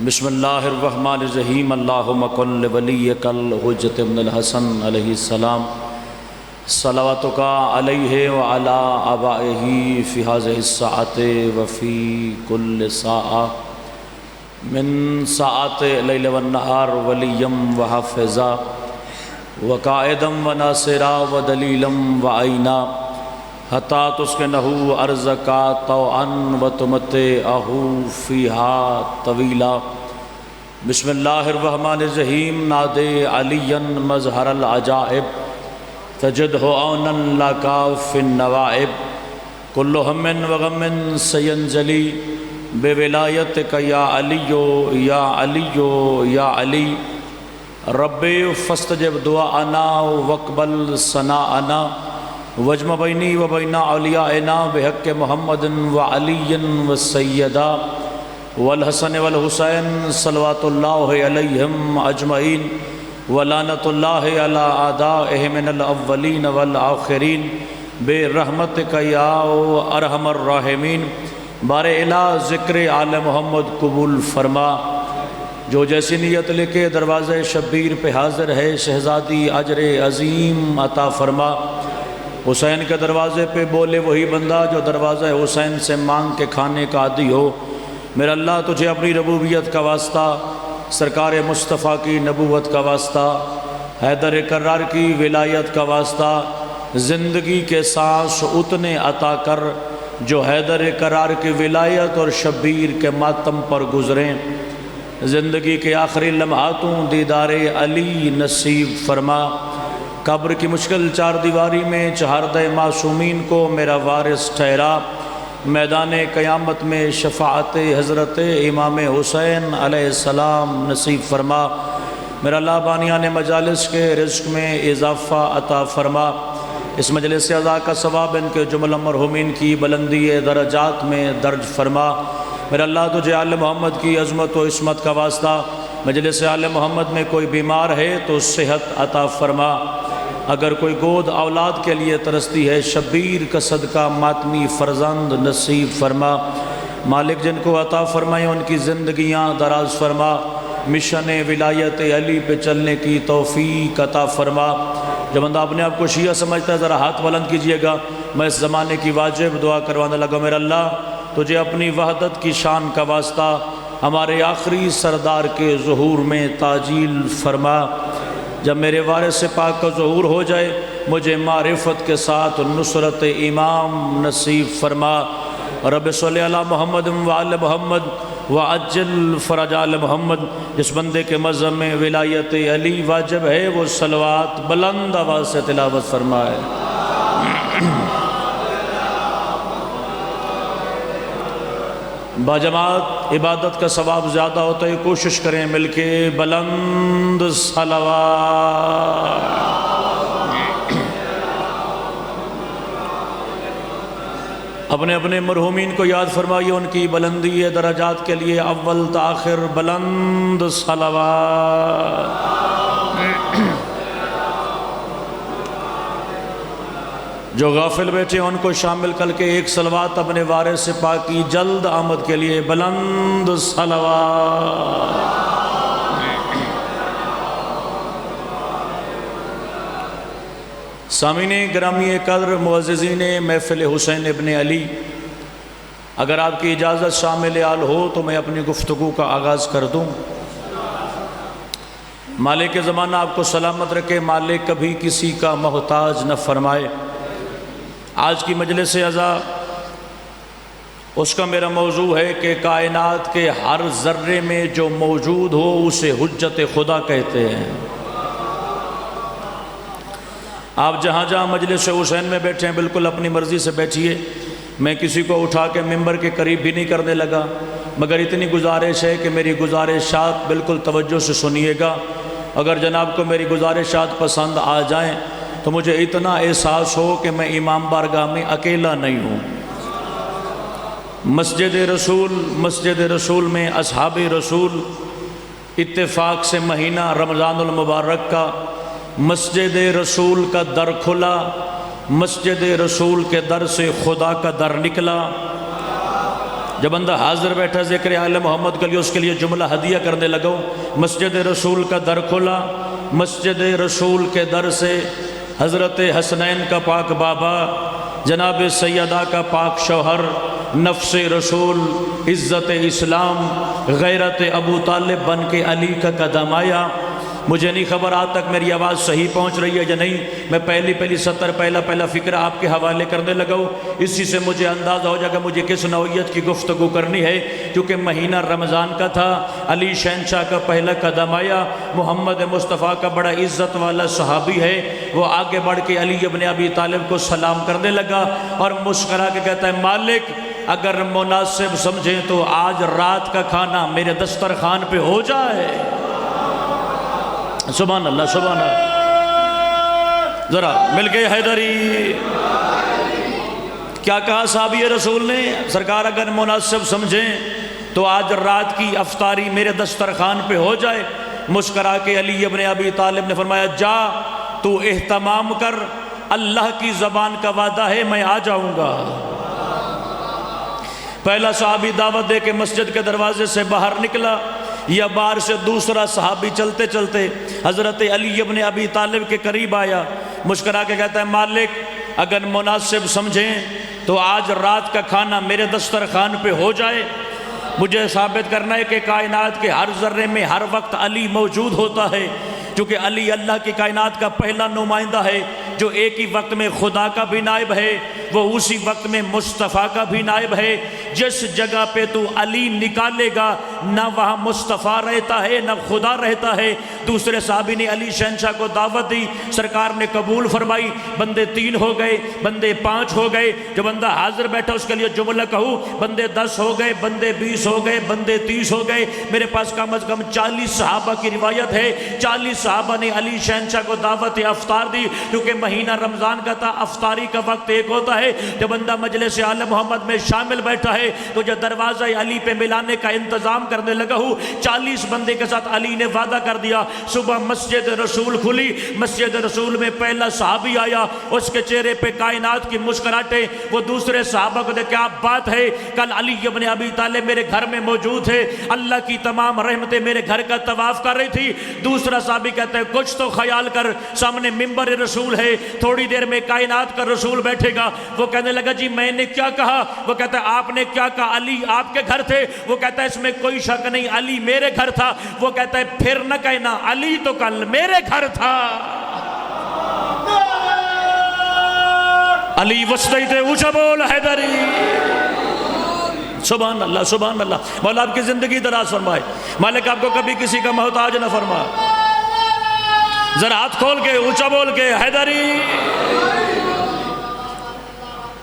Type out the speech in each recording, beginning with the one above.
بسم اللہ الرحمن الرحیم اللہم کل ولیک الحجۃ ابن الحسن علیہ السلام صلواتک علیہ وعلی آبائہ فی ہذہ الساعۃ وفی کل ساعہ من ساعات اللیل والنہار ولیم وحافظا وقائدا وناصرا ودلیلا وعینا حتی تسکنہ ارضک طوعا وتمتعہ فیہا طویلا۔ بسم اللہ الرحمن الرحیم نادے علیا مظہر العجائب تجدہ عونا لک فی النوائب کل ہم وغم سینجلی بولایتک یا علی یا علی یا علی رب فاستجب دعاءنا واقبل ثناءنا واجمع بینی و بین اولیائنا بحق محمد وعلی والسیدہ والحسن والحسین صلوات اللہ علیہم اجمعین ولعنۃ اللہ علی اعدائہم من الاولین والآخرین برحمتک یا ارحم الراحمین۔ بار الہ ذکر آل محمد قبول فرما، جو جیسی نیت لے کے دروازہ شبیر پہ حاضر ہے شہزادی اجر عظیم عطا فرما۔ حسین کے دروازے پہ بولے وہی بندہ جو دروازہ حسین سے مانگ کے کھانے کا عادی ہو۔ میرا اللہ تجھے اپنی ربوبیت کا واسطہ، سرکار مصطفیٰ کی نبوت کا واسطہ، حیدر کرار کی ولایت کا واسطہ، زندگی کے سانس اتنے عطا کر جو حیدر کرار کی ولایت اور شبیر کے ماتم پر گزریں۔ زندگی کے آخری لمحاتوں دیدار علی نصیب فرما۔ قبر کی مشکل چار دیواری میں چہاردہ معصومین کو میرا وارث ٹھہرا۔ میدان قیامت میں شفاعت حضرت امام حسین علیہ السلام نصیب فرما۔ میرا اللہ بانیان مجالس کے رزق میں اضافہ عطا فرما۔ اس مجلس اعزا کا ثواب ان کے جملہ مرحومین کی بلندی درجات میں درج فرما۔ میرا اللہ تجھے آل محمد کی عظمت و عصمت کا واسطہ، مجلس آل محمد میں کوئی بیمار ہے تو صحت عطا فرما۔ اگر کوئی گود اولاد کے لیے ترستی ہے شبیر کا صدقہ ماتمی فرزند نصیب فرما۔ مالک جن کو عطا فرمائے ان کی زندگیاں دراز فرما۔ مشن ولایت علی پہ چلنے کی توفیق عطا فرما۔ جو بندہ اپنے آپ کو شیعہ سمجھتا ہے ذرا ہاتھ بلند کیجئے گا۔ میں اس زمانے کی واجب دعا کروانے لگا، میرا اللہ تجھے اپنی وحدت کی شان کا واسطہ ہمارے آخری سردار کے ظہور میں تعجیل فرما۔ جب میرے وارث پاک کا ظہور ہو جائے مجھے معرفت کے ساتھ نصرت امام نصیب فرما۔ رب صلی علی محمد وعلی محمد وعجل فرج آل محمد۔ جس بندے کے مذہب میں ولایت علی واجب ہے وہ صلوات بلند آواز سے تلاوت فرمائے۔ باجماعت عبادت کا ثواب زیادہ ہوتا ہے، کوشش کریں مل کے بلند صلوات۔ اپنے اپنے مرحومین کو یاد فرمائیے، ان کی بلندی درجات کے لیے اول تاخر بلند صلوات۔ جو غافل بیٹھے ان کو شامل کر کے ایک صلوات اپنے وارث پاک کی جلد آمد کے لیے بلند صلوات۔ سامعین گرامی قدر، معززین محفل حسین ابن علی، اگر آپ کی اجازت شامل آل ہو تو میں اپنی گفتگو کا آغاز کر دوں۔ مالک زمانہ آپ کو سلامت رکھے، مالک کبھی کسی کا محتاج نہ فرمائے۔ آج کی مجلس اعزا اس کا میرا موضوع ہے کہ کائنات کے ہر ذرے میں جو موجود ہو اسے حجت خدا کہتے ہیں۔ آپ جہاں جہاں مجلس حسین میں بیٹھے ہیں بالکل اپنی مرضی سے بیٹھیے، میں کسی کو اٹھا کے ممبر کے قریب بھی نہیں کرنے لگا، مگر اتنی گزارش ہے کہ میری گزارشات بالکل توجہ سے سنیے گا۔ اگر جناب کو میری گزارشات پسند آ جائیں تو مجھے اتنا احساس ہو کہ میں امام بارگاہ میں اکیلا نہیں ہوں۔ مسجد رسول میں اصحاب رسول اتفاق سے مہینہ رمضان المبارک کا مسجد رسول کا در کھلا، مسجد رسول کے در سے خدا کا در نکلا۔ جب بندہ حاضر بیٹھا ذکر آل محمد کے لیے اس کے لیے جملہ ہدیہ کرنے لگا، مسجد رسول کا در کھولا، مسجد رسول کے در سے حضرت حسنین کا پاک بابا، جناب سیدہ کا پاک شوہر، نفس رسول، عزت اسلام، غیرت ابو طالب بن کے علی کا قدم آیا۔ مجھے نہیں خبر آج تک میری آواز صحیح پہنچ رہی ہے یا نہیں، میں پہلی سطر پہلا فکرہ آپ کے حوالے کرنے لگا ہوں، اسی سے مجھے اندازہ ہو جائے گا مجھے کس نوعیت کی گفتگو کرنی ہے، کیونکہ مہینہ رمضان کا تھا، علی شہنشاہ کا پہلا قدم آیا، محمد مصطفیٰ کا بڑا عزت والا صحابی ہے، وہ آگے بڑھ کے علی ابن ابی طالب کو سلام کرنے لگا اور مسکرا کے کہتا ہے مالک اگر مناسب سمجھیں تو آج رات کا کھانا میرے دسترخوان پہ ہو جائے۔ سبحان اللہ سبحان اللہ، ذرا مل کے حیدری، کیا کہا صحابی رسول نے؟ سرکار اگر مناسب سمجھیں تو آج رات کی افطاری میرے دسترخوان پہ ہو جائے۔ مسکرا کے علی ابن ابی طالب نے فرمایا جا تو اہتمام کر، اللہ کی زبان کا وعدہ ہے میں آ جاؤں گا۔ پہلا صحابی دعوت دے کے مسجد کے دروازے سے باہر نکلا، یا باہر سے دوسرا صحابی چلتے چلتے حضرت علی ابن ابی طالب کے قریب آیا، مسکرا کے کہتا ہے مالک اگر مناسب سمجھیں تو آج رات کا کھانا میرے دسترخوان پہ ہو جائے۔ مجھے ثابت کرنا ہے کہ کائنات کے ہر ذرے میں ہر وقت علی موجود ہوتا ہے، کیونکہ علی اللہ کی کائنات کا پہلا نمائندہ ہے جو ایک ہی وقت میں خدا کا بھی نائب ہے، وہ اسی وقت میں مصطفیٰ کا بھی نائب ہے۔ جس جگہ پہ تو علی نکالے گا نہ وہاں مصطفیٰ رہتا ہے نہ خدا رہتا ہے۔ دوسرے صحابی نے علی شہنشاہ کو دعوت دی، سرکار نے قبول فرمائی، بندے 3 ہو گئے، بندے 5 ہو گئے، جو بندہ حاضر بیٹھا اس کے لیے جملہ کہوں، بندے 10 ہو گئے، بندے 20 ہو گئے، بندے 30 ہو گئے۔ میرے پاس کم از کم 40 صحابہ کی روایت ہے، 40 صحابہ نے علی شہنشاہ کو دعوت افطار دی، کیونکہ مہینہ رمضان کا تھا، افطاری کا وقت ایک ہوتا ہے، جب بندہ مجلس آل محمد میں شامل بیٹھا ہے تو جو دروازہ علی پہ ملانے کا انتظام کرنے لگا ہوں، 40 بندے کے ساتھ علی نے وعدہ کر دیا۔ صبح مسجد رسول کھلی، مسجد رسول میں پہلا صحابی آیا، اس کے چہرے پہ کائنات کی مسکراہٹیں، وہ دوسرے صحابہ کو دیکھ کیا بات ہے، کل علی ابن ابی طالب میرے گھر میں موجود ہے، اللہ کی تمام رحمتیں میرے گھر کا طواف کر رہی تھی۔ دوسرا صحابی کہتا ہے کچھ تو خیال کر، سامنے ممبر رسول ہے، تھوڑی دیر میں کائنات کا رسول بیٹھے گا۔ وہ کہنے لگا جی میں نے کیا کہا؟ وہ کہتا ہے آپ نے کیا کہا؟ علی آپ کے گھر تھے؟ وہ کہتا ہے اس میں کوئی شک نہیں، علی میرے گھر تھا۔ وہ کہتا ہے پھر نہ کہنا، علی تو کل میرے گھر تھا۔ علی وسطی تھے، اونچا بول حیدری۔ سبحان اللہ سبحان اللہ، مولا آپ کی زندگی دراز فرمائے، مالک آپ کو کبھی کسی کا محتاج نہ فرمائے۔ ذرا ہاتھ کھول کے اونچا بول کے حیدری۔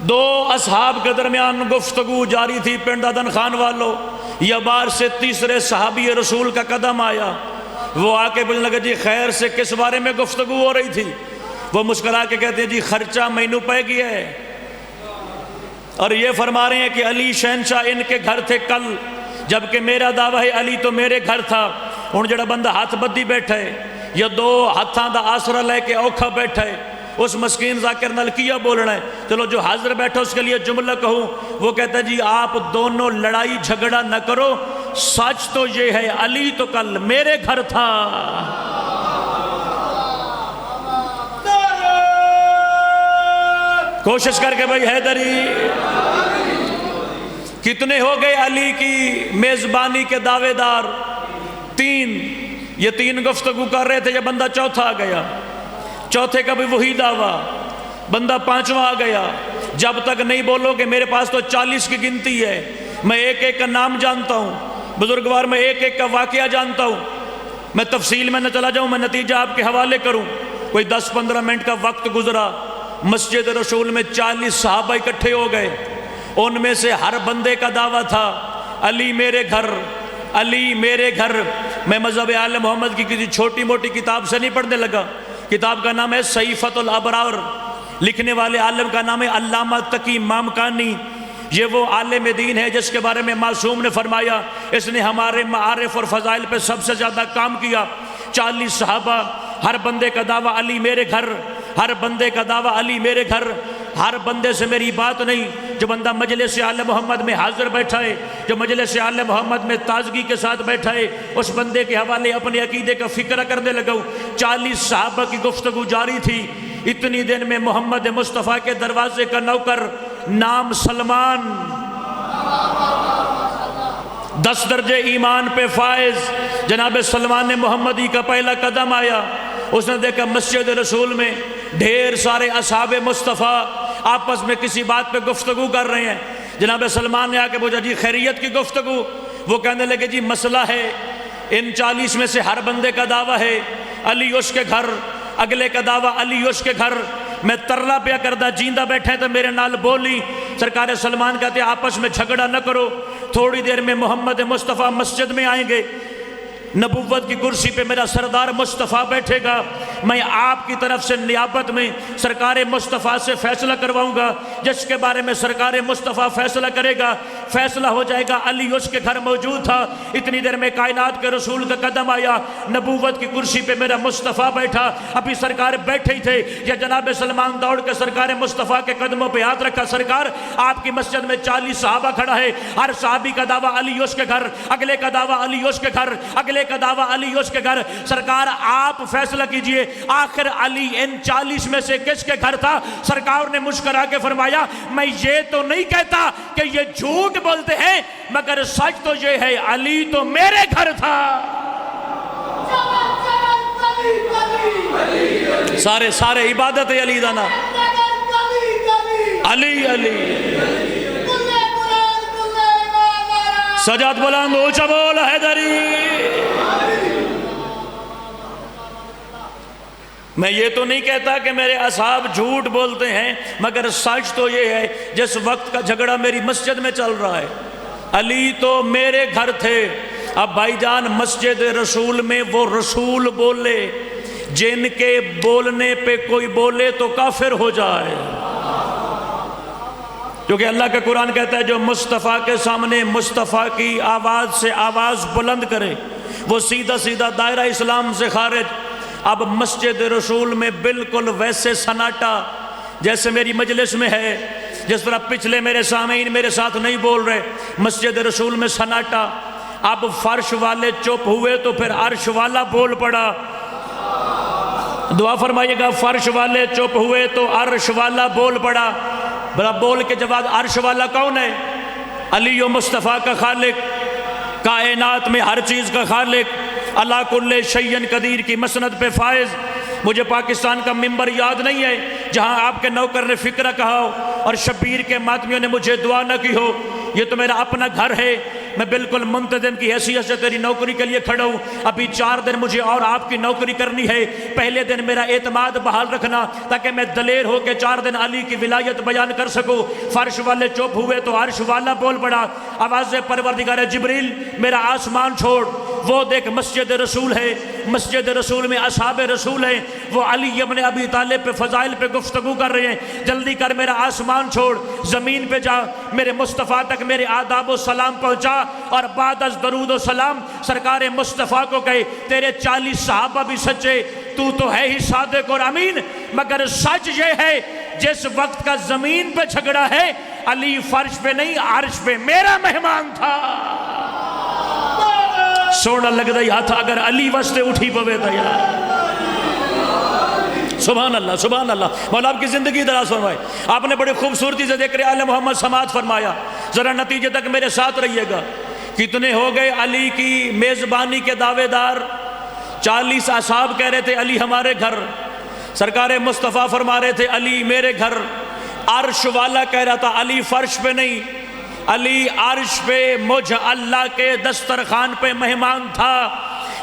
2 اصحاب کے درمیان گفتگو جاری تھی، پنڈ ددن خان والوں، یا بار سے تیسرے صحابی رسول کا قدم آیا، وہ آ کے بولنے لگا جی خیر سے کس بارے میں گفتگو ہو رہی تھی؟ وہ مسکرا کے کہتے ہیں جی خرچہ مینوں پہ گیا ہے، اور یہ فرما رہے ہیں کہ علی شہنشاہ ان کے گھر تھے کل، جبکہ میرا دعویٰ ہے علی تو میرے گھر تھا۔ ہن جڑا بندہ ہاتھ بدی بیٹھا ہے یا 2 ہاتھاں دا آسرا لے کے اوکھا بیٹھا ہے، اس مسکین ذاکر نال کیا بولنا ہے؟ چلو جو حاضر بیٹھا اس کے لیے جملہ کہوں، وہ کہتا ہے جی آپ دونوں لڑائی جھگڑا نہ کرو، سچ تو یہ ہے علی تو کل میرے گھر تھا۔ کوشش کر کے بھائی حیدری، کتنے ہو گئے علی کی میزبانی کے دعوے دار؟ 3۔ یہ 3 گفتگو کر رہے تھے، یہ بندہ چوتھا آ گیا، چوتھے کا بھی وہی دعویٰ، بندہ 5واں آ گیا۔ جب تک نہیں بولو کہ میرے پاس تو 40 کی گنتی ہے، میں ایک ایک کا نام جانتا ہوں، بزرگوار میں ایک ایک کا واقعہ جانتا ہوں، میں تفصیل میں نہ چلا جاؤں، میں نتیجہ آپ کے حوالے کروں۔ کوئی 10-15 منٹ کا وقت گزرا، مسجد رسول میں 40 صحابہ اکٹھے ہو گئے، ان میں سے ہر بندے کا دعویٰ تھا علی میرے گھر، علی میرے گھر۔ میں مذہب آل محمد کی کسی چھوٹی موٹی کتاب سے نہیں پڑھنے لگا، کتاب کا نام ہے صحیفۃ الابرار، لکھنے والے عالم کا نام ہے علامہ تقی مامکانی۔ یہ وہ عالم دین ہے جس کے بارے میں معصوم نے فرمایا اس نے ہمارے معارف اور فضائل پہ سب سے زیادہ کام کیا۔ 40 صحابہ، ہر بندے کا دعویٰ علی میرے گھر، ہر بندے کا دعویٰ علی میرے گھر، ہر بندے سے میری بات نہیں، جو بندہ مجلس آل محمد میں حاضر بیٹھا ہے، جو مجلس آل محمد میں تازگی کے ساتھ بیٹھا ہے، اس بندے کے حوالے اپنے عقیدے کا فکر کرنے لگا ہوں۔ 40 صحابہ کی گفتگو جاری تھی، اتنی دن میں محمد مصطفیٰ کے دروازے کا نوکر نام سلمان، 10 درجے ایمان پہ فائز جناب سلمان محمدی کا پہلا قدم آیا۔ اس نے دیکھا مسجد رسول میں ڈھیر سارے اصحاب مصطفیٰ آپس میں کسی بات پہ گفتگو کر رہے ہیں۔ جناب سلمان نے آ کے پوچھا جی خیریت کی گفتگو؟ وہ کہنے لگے جی مسئلہ ہے، ان 40 میں سے ہر بندے کا دعویٰ ہے علی اس کے گھر، اگلے کا دعویٰ علی اس کے گھر، میں ترلا پیا کردہ جیندہ بیٹھے تو میرے نال بولی۔ سرکار سلمان کہتے ہیں آپس میں جھگڑا نہ کرو، تھوڑی دیر میں محمد مصطفیٰ مسجد میں آئیں گے، نبوت کی کرسی پہ میرا سردار مصطفیٰ بیٹھے گا، میں آپ کی طرف سے نیابت میں سرکار مصطفیٰ سے فیصلہ کرواؤں گا، جس کے بارے میں سرکار مصطفیٰ فیصلہ کرے گا فیصلہ ہو جائے گا۔ علی اس کے گھر موجود تھا، اتنی دیر میں کائنات کے رسول کا قدم آیا، نبوت کی کرسی پہ میرا مصطفیٰ بیٹھا، ابھی سرکار بیٹھے ہی تھے یا جناب سلمان دوڑ کے سرکار مصطفیٰ کے قدموں پہ ہاتھ رکھا، سرکار آپ کی مسجد میں 40 صحابہ کھڑا ہے، ہر صحابی کا دعویٰ علی اس کے گھر، اگلے کا دعویٰ علی اس کے گھر، اگلے کا دعویٰ علی اس کے گھر، سرکار آپ فیصلہ کیجئے آخر علی ان 40 میں سے کس کے گھر تھا؟ سرکار نے مسکرا کے فرمایا میں یہ تو نہیں کہتا کہ یہ جھوٹ بولتے ہیں، مگر سچ تو یہ ہے علی تو میرے گھر تھا۔ سارے عبادت علی دانا، علی علی سجاد بلند اونچا بول حیدری۔ میں یہ تو نہیں کہتا کہ میرے اصحاب جھوٹ بولتے ہیں، مگر سچ تو یہ ہے جس وقت کا جھگڑا میری مسجد میں چل رہا ہے علی تو میرے گھر تھے۔ اب بھائی جان مسجد رسول میں وہ رسول بولے جن کے بولنے پہ کوئی بولے تو کافر ہو جائے، کیونکہ اللہ کا قرآن کہتا ہے جو مصطفیٰ کے سامنے مصطفیٰ کی آواز سے آواز بلند کرے وہ سیدھا سیدھا دائرہ اسلام سے خارج۔ اب مسجد رسول میں بالکل ویسے سناٹا جیسے میری مجلس میں ہے، جس طرح پچھلے میرے سامعین میرے ساتھ نہیں بول رہے، مسجد رسول میں سناٹا۔ اب فرش والے چپ ہوئے تو پھر عرش والا بول پڑا، دعا فرمائیے گا، فرش والے چپ ہوئے تو عرش والا بول پڑا۔ بڑا بول کے جواب، عرش والا کون ہے؟ علی و مصطفیٰ کا خالق، کائنات میں ہر چیز کا خالق، اللہ کل شیء قدیر کی مسند پہ فائز۔ مجھے پاکستان کا ممبر یاد نہیں ہے جہاں آپ کے نوکر نے فکرہ کہا ہو اور شبیر کے ماتمیوں نے مجھے دعا نہ کی ہو۔ یہ تو میرا اپنا گھر ہے، میں بالکل منتظم کی حیثیت سے تیری نوکری کے لیے کھڑا ہوں، ابھی 4 دن مجھے اور آپ کی نوکری کرنی ہے، پہلے دن میرا اعتماد بحال رکھنا تاکہ میں دلیر ہو کے 4 دن علی کی ولایت بیان کر سکوں۔ فرش والے چپ ہوئے تو عرش والا بول پڑا، آواز پروردگار جبریل میرا آسمان چھوڑ، وہ دیکھ مسجد رسول ہے، مسجد رسول میں اصحاب رسول ہیں، وہ علی ابن ابی طالب پہ فضائل پہ گفتگو کر رہے ہیں، جلدی کر میرا آسمان چھوڑ، زمین پہ جا، میرے مصطفیٰ تک میرے آداب و سلام پہنچا، اور بعد از درود و سلام سرکار مصطفیٰ کو کہے تیرے 40 صحابہ بھی سچے، تو ہے ہی صادق اور امین، مگر سچ یہ ہے جس وقت کا زمین پہ جھگڑا ہے علی فرش پہ نہیں عرش پہ میرا مہمان تھا۔ سونا لگ رہی ہاتھ اگر علی واسطے اٹھی پوے تھا یار۔ سبحان اللہ سبحان اللہ، مولا آپ کی زندگی دراز فرمائے۔ آپ نے بڑی خوبصورتی سے ذکر آل محمد سماعت فرمایا، ذرا نتیجے تک میرے ساتھ رہیے گا۔ کتنے ہو گئے علی کی میزبانی کے دعوے دار؟ 40 اصحاب کہہ رہے تھے علی ہمارے گھر، سرکار مصطفیٰ فرما رہے تھے علی میرے گھر، عرش والا کہہ رہا تھا علی فرش پہ نہیں، علی عرش پہ مجھ اللہ کے دسترخوان پہ مہمان تھا۔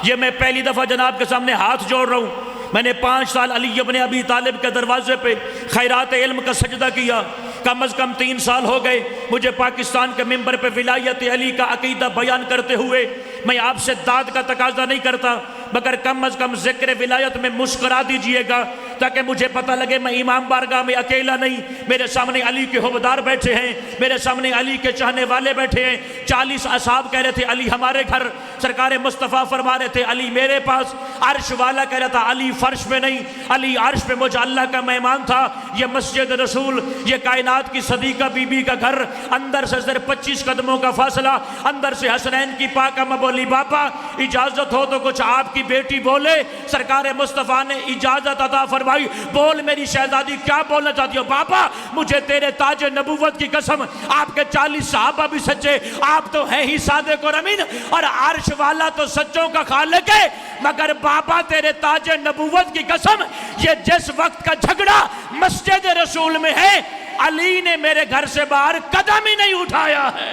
یہ میں پہلی دفعہ جناب کے سامنے ہاتھ جوڑ رہا ہوں، میں نے 5 سال علی ابن ابی طالب کے دروازے پہ خیرات علم کا سجدہ کیا، کم از کم 3 سال ہو گئے مجھے پاکستان کے ممبر پہ ولایت علی کا عقیدہ بیان کرتے ہوئے۔ میں آپ سے داد کا تقاضا نہیں کرتا، مگر کم از کم ذکر ولایت میں مسکرا دیجئے گا تاکہ مجھے پتہ لگے میں امام بارگاہ میں اکیلا نہیں، میرے سامنے علی کے حوبدار بیٹھے ہیں، میرے سامنے علی کے چاہنے والے بیٹھے ہیں۔ 40 اصحاب کہہ رہے تھے علی ہمارے گھر، سرکار مصطفیٰ فرما رہے تھے علی میرے پاس، عرش والا کہہ رہا تھا علی فرش پہ نہیں، علی عرش پہ مجھے اللہ کا مہمان تھا۔ یہ مسجد رسول، یہ کائنات کی صدیقہ بی بی کا گھر، اندر سے صرف 25 قدموں کا فاصلہ، اندر سے حسنین کی پاکہ میں بولی باپا اجازت ہو تو کچھ آپ کی بیٹی بولے۔ سرکار مصطفیٰ نے اجازت عطا فرمائی، بول میری شہزادی کیا بولنا چاہتی ہو؟ باپا مجھے تیرے تاج نبوت کی قسم، آپ کے 40 صحابہ بھی سچے، آپ تو ہیں ہی صادق اور امین، اور عرش والا تو سچوں کا خالق ہے، مگر باپا تیرے تاج نبوت کی قسم یہ جس وقت کا جھگڑا مسجد رسول میں ہے، علی نے میرے گھر سے باہر قدم ہی نہیں اٹھایا ہے۔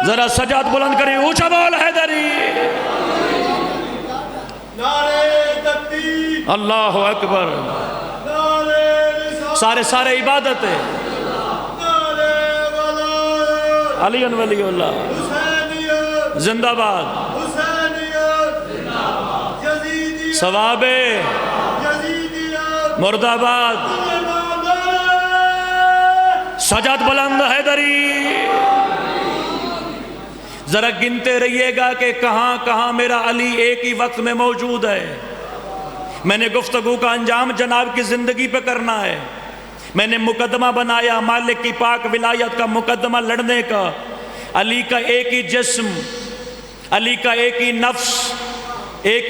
ذرا سجاد بلند کریں، اونچا بول حیدری، اللہ اکبر، سارے عبادت ہے، علی ولی اللہ زندہ باد، ثواب مرد آباد، سجاد بلند حیدری۔ ذرا گنتے رہیے گا کہ کہاں کہاں میرا علی ایک ہی وقت میں موجود ہے۔ میں نے گفتگو کا انجام جناب کی زندگی پہ کرنا ہے۔ میں نے مقدمہ بنایا مالک کی پاک ولایت کا مقدمہ لڑنے کا۔ علی کا ایک ہی جسم، علی کا ایک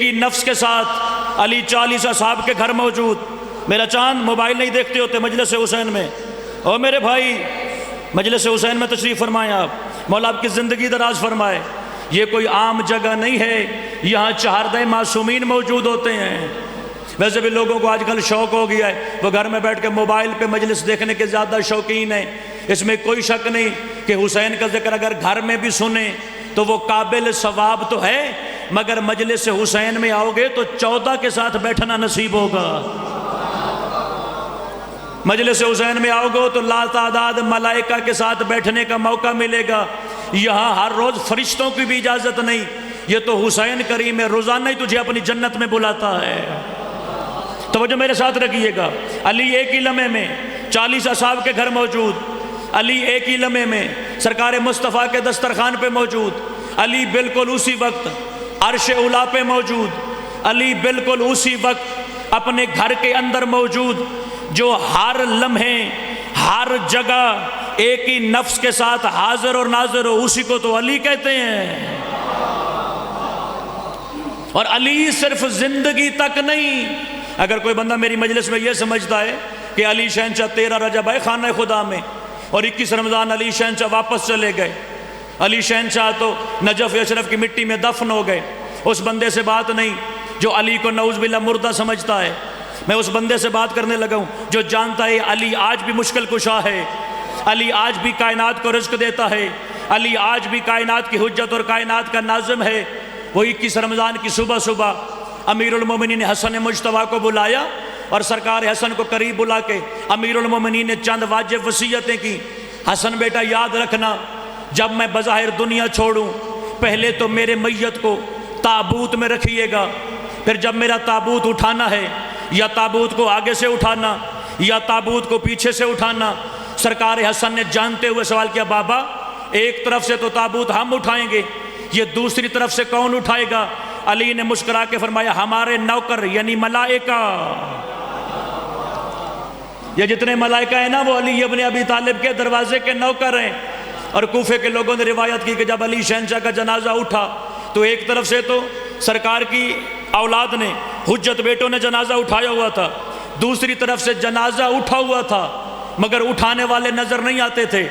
ہی نفس کے ساتھ علی 40 اصحاب کے گھر موجود۔ میرا چاند موبائل نہیں دیکھتے ہوتے مجلس حسین میں، او میرے بھائی مجلس حسین میں تشریف فرمائیں آپ، مولا آپ کی زندگی دراز فرمائے۔ یہ کوئی عام جگہ نہیں ہے، یہاں چہاردہ معصومین موجود ہوتے ہیں۔ ویسے بھی لوگوں کو آج کل شوق ہو گیا ہے، وہ گھر میں بیٹھ کے موبائل پہ مجلس دیکھنے کے زیادہ شوقین ہیں۔ اس میں کوئی شک نہیں کہ حسین کا ذکر اگر گھر میں بھی سنیں تو وہ قابل ثواب تو ہے، مگر مجلس حسین میں آؤ گے تو 14 کے ساتھ بیٹھنا نصیب ہوگا۔ مجلس حسین میں آؤ گے تو لا تعداد ملائکہ کے ساتھ بیٹھنے کا موقع ملے گا۔ یہاں ہر روز فرشتوں کی بھی اجازت نہیں، یہ تو حسین کریم ہے، روزانہ ہی تجھے اپنی جنت میں بلاتا ہے۔ توجہ میرے ساتھ رکھیے گا، علی ایک ہی لمحے میں 40 اصحاب کے گھر موجود، علی ایک ہی لمحے میں سرکار مصطفیٰ کے دسترخوان پہ موجود، علی بالکل اسی وقت عرش اولیٰ پہ موجود، علی بالکل اسی وقت اپنے گھر کے اندر موجود، جو ہر لمحے ہر جگہ ایک ہی نفس کے ساتھ حاضر اور ناظر ہو، اسی کو تو علی کہتے ہیں۔ اور علی صرف زندگی تک نہیں، اگر کوئی بندہ میری مجلس میں یہ سمجھتا ہے کہ علی شہنشاہ 13 رجب آئے خانہ خدا میں اور 21 رمضان علی شہنشاہ واپس چلے گئے، علی شہنشاہ تو نجف اشرف کی مٹی میں دفن ہو گئے، اس بندے سے بات نہیں جو علی کو نعوذ باللہ مردہ سمجھتا ہے۔ میں اس بندے سے بات کرنے لگا ہوں جو جانتا ہے علی آج بھی مشکل کشا ہے، علی آج بھی کائنات کو رزق دیتا ہے، علی آج بھی کائنات کی حجت اور کائنات کا ناظم ہے۔ وہ 21 رمضان کی صبح امیر المومنین حسن مجتبیٰ کو بلایا اور سرکار حسن کو قریب بلا کے امیر المومنین نے چند واجب وصیتیں کی۔ حسن بیٹا یاد رکھنا، جب میں بظاہر دنیا چھوڑوں پہلے تو میرے میت کو تابوت میں رکھیے گا، پھر جب میرا تابوت اٹھانا ہے یا تابوت کو آگے سے اٹھانا یا تابوت کو پیچھے سے اٹھانا۔ سرکار حسن نے جانتے ہوئے سوال کیا، بابا ایک طرف سے تو تابوت ہم اٹھائیں گے، یہ دوسری طرف سے کون اٹھائے گا؟ علی نے مسکرا کے فرمایا، ہمارے نوکر یعنی ملائکہ، یہ جتنے ملائکہ ہیں نا وہ علی ابن ابی طالب کے دروازے کے نوکر ہیں۔ اور کوفے کے لوگوں نے روایت کی کہ جب علی شہنشاہ کا جنازہ اٹھا تو ایک طرف سے تو سرکار کی اولاد نے حجت بیٹوں نے جنازہ اٹھایا ہوا تھا، دوسری طرف سے جنازہ اٹھا ہوا تھا مگر اٹھانے والے نظر نہیں آتے تھے۔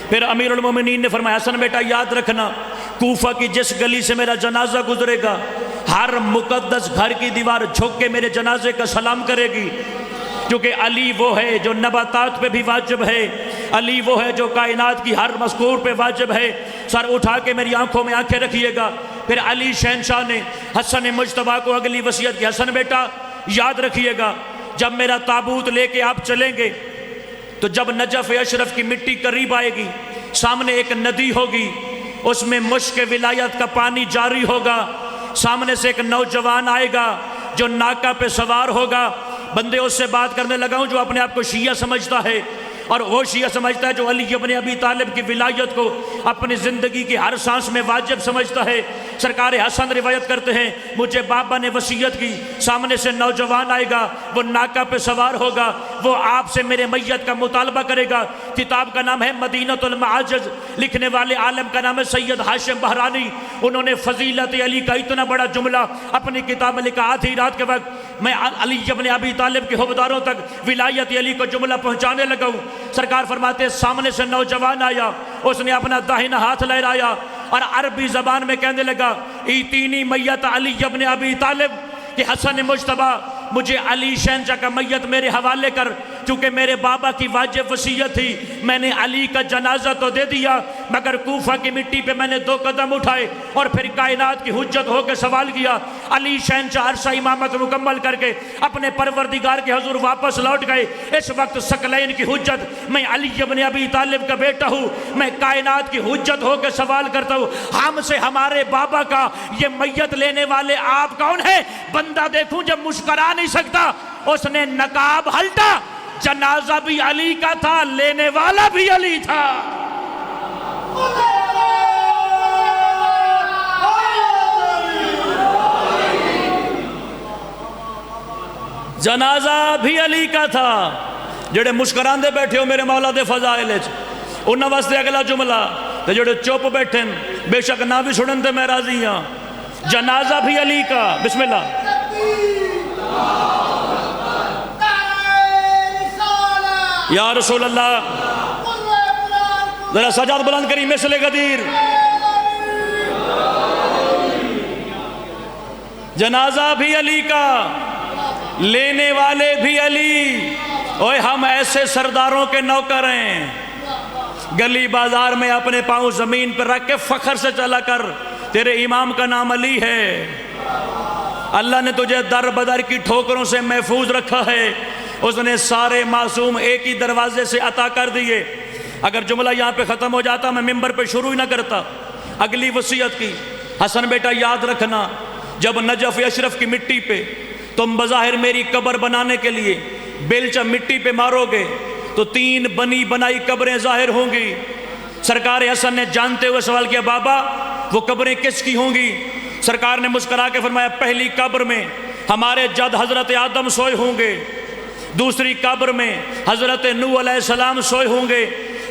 پھر امیر المومنین نے فرمایا، حسن بیٹا یاد رکھنا، کوفہ کی جس گلی سے میرا جنازہ گزرے گا ہر مقدس گھر کی دیوار جھک کے میرے جنازے کا سلام کرے گی، کیونکہ علی وہ ہے جو نباتات پہ بھی واجب ہے، علی وہ ہے جو کائنات کی ہر مذکور پہ واجب ہے۔ سر اٹھا کے میری آنکھوں میں آنکھیں رکھیے گا۔ پھر علی شہنشاہ نے حسن مجتبیٰ کو اگلی وصیت کی، حسن بیٹا یاد رکھیے گا، جب میرا تابوت لے کے آپ چلیں گے تو جب نجف اشرف کی مٹی قریب آئے گی، سامنے ایک ندی ہوگی، اس میں مشک ولایت کا پانی جاری ہوگا، سامنے سے ایک نوجوان آئے گا جو ناکہ پہ سوار ہوگا، بندے اس سے بات کرنے لگا ہوں جو اپنے آپ کو شیعہ سمجھتا ہے، اور وہ شیعہ سمجھتا ہے جو علی ابن ابی طالب کی ولایت کو اپنی زندگی کی ہر سانس میں واجب سمجھتا ہے۔ سرکار حسن روایت کرتے ہیں مجھے بابا نے وصیت کی، سامنے سے نوجوان آئے گا، وہ ناکہ پہ سوار ہوگا، وہ آپ سے میرے میت کا مطالبہ کرے گا۔ کتاب کا نام ہے مدینۃ المعاجز، لکھنے والے عالم کا نام ہے سید ہاشم بہرانی۔ انہوں نے فضیلت علی کا اتنا بڑا جملہ اپنی کتاب میں لکھا، آدھی رات کے وقت میں علی ابن ابی طالب کے حوبداروں تک ولایت علی کو جملہ پہنچانے لگا ہوں۔ سرکار فرماتے ہیں سامنے سے نوجوان آیا، اس نے اپنا داہنا ہاتھ لہرایا اور عربی زبان میں کہنے لگا ایتینی میت علی ابن ابی طالب، کہ حسن مجتبیٰ مجھے علی شہنشاہ کا میت میرے حوالے کر، کیونکہ میرے بابا کی واجب وصیت تھی۔ میں نے علی کا جنازہ تو دے دیا، مگر کوفہ کی مٹی پہ میں نے 2 قدم اٹھائے اور پھر کائنات کی حجت ہو کے سوال کیا۔ علی شہنشاہ عرصہ امامت مکمل کر کے اپنے پروردگار کے حضور واپس لوٹ گئے۔ اس وقت ثقلین کی حجت، میں علی ابن ابی طالب کا بیٹا ہوں، میں کائنات کی حجت ہو کے سوال کرتا ہوں، ہم سے ہمارے بابا کا یہ میت لینے والے آپ کون ہیں؟ بندہ دیکھوں جب مسکرا نہیں سکتا، اس نے نقاب ہلٹا، جنازہ بھی علی کا تھا، لینے والا بھی علی تھا۔ جنازہ بھی علی کا تھا۔ جڑے مسکران دے بیٹھے ہو میرے مولا دے فضائل وچ، انہاں واسطے اگلا جملہ، تے جڑے چپ بیٹھے بے شک نہ بھی سنن تے میں راضی ہاں۔ جنازہ بھی علی کا، بسم اللہ۔ یا رسول اللہ، ذرا سجاد بلند کری مثل غدیر۔ جنازہ بھی علی کا، لینے والے بھی علی۔ اوے ہم ایسے سرداروں کے نوکر ہیں، گلی بازار میں اپنے پاؤں زمین پر رکھ کے فخر سے چلا کر، تیرے امام کا نام علی ہے۔ اللہ نے تجھے در بدر کی ٹھوکروں سے محفوظ رکھا ہے، اس نے سارے معصوم ایک ہی دروازے سے عطا کر دیے۔ اگر جملہ یہاں پہ ختم ہو جاتا میں ممبر پہ شروع ہی نہ کرتا۔ اگلی وصیت کی، حسن بیٹا یاد رکھنا، جب نجف اشرف کی مٹی پہ تم بظاہر میری قبر بنانے کے لیے بیلچہ مٹی پہ مارو گے تو 3 بنی بنائی قبریں ظاہر ہوں گی۔ سرکار حسن نے جانتے ہوئے سوال کیا بابا وہ قبریں کس کی ہوں گی؟ سرکار نے مسکرا کے فرمایا پہلی قبر میں ہمارے جد حضرت آدم سوئے ہوں گے، دوسری قبر میں حضرت نوح علیہ السلام سوئے ہوں گے،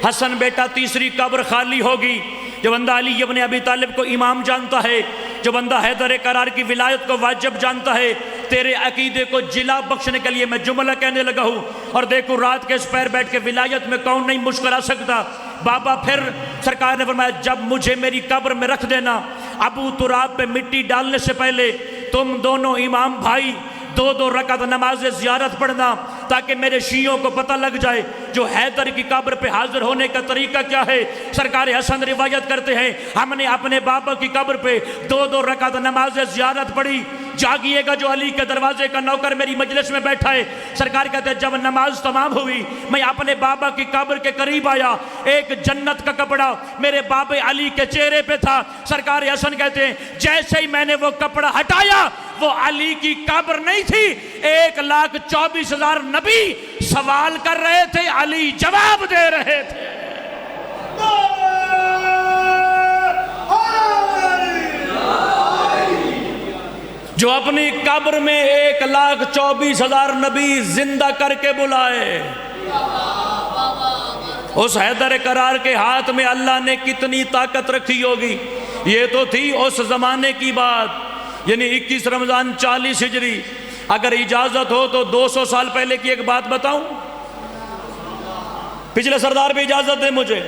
حسن بیٹا تیسری قبر خالی ہوگی۔ جو بندہ علی ابن ابی طالب کو امام جانتا ہے، جو بندہ حیدر قرار کی ولایت کو واجب جانتا ہے، تیرے عقیدے کو جلا بخشنے کے لیے میں جملہ کہنے لگا ہوں۔ اور دیکھو رات کے اس پیر بیٹھ کے ولایت میں کون نہیں مسکرا سکتا۔ بابا پھر سرکار نے فرمایا جب مجھے میری قبر میں رکھ دینا، ابو تراب پہ مٹی ڈالنے سے پہلے تم دونوں امام بھائی 2 رکعت نماز زیارت پڑھنا، تاکہ میرے شیعوں کو پتہ لگ جائے جو حیدر کی قبر پہ حاضر ہونے کا طریقہ کیا ہے۔ سرکار حسن روایت کرتے ہیں ہم نے اپنے بابا کی قبر پہ 2 رکعت نماز زیارت پڑھی۔ جاگیے گا جو علی کے دروازے کا نوکر میری مجلس میں بیٹھا ہے۔ سرکار کہتے ہیں جب نماز تمام ہوئی میں اپنے بابا کی قبر کے قریب آیا، ایک جنت کا کپڑا میرے بابے علی کے چہرے پہ تھا۔ سرکار حسن کہتے ہیں جیسے ہی میں نے وہ کپڑا ہٹایا وہ علی کی قبر نہیں تھی، 1,24,000 نبی سوال کر رہے تھے، علی جواب دے رہے تھے۔ جو اپنی قبر میں 1,24,000 نبی زندہ کر کے بلائے، اس حیدر قرار کے ہاتھ میں اللہ نے کتنی طاقت رکھی ہوگی۔ یہ تو تھی اس زمانے کی بات، یعنی 21 رمضان 40 ہجری۔ اگر اجازت ہو تو 200 سال پہلے کی ایک بات بتاؤں، پچھلے سردار بھی اجازت دے مجھے،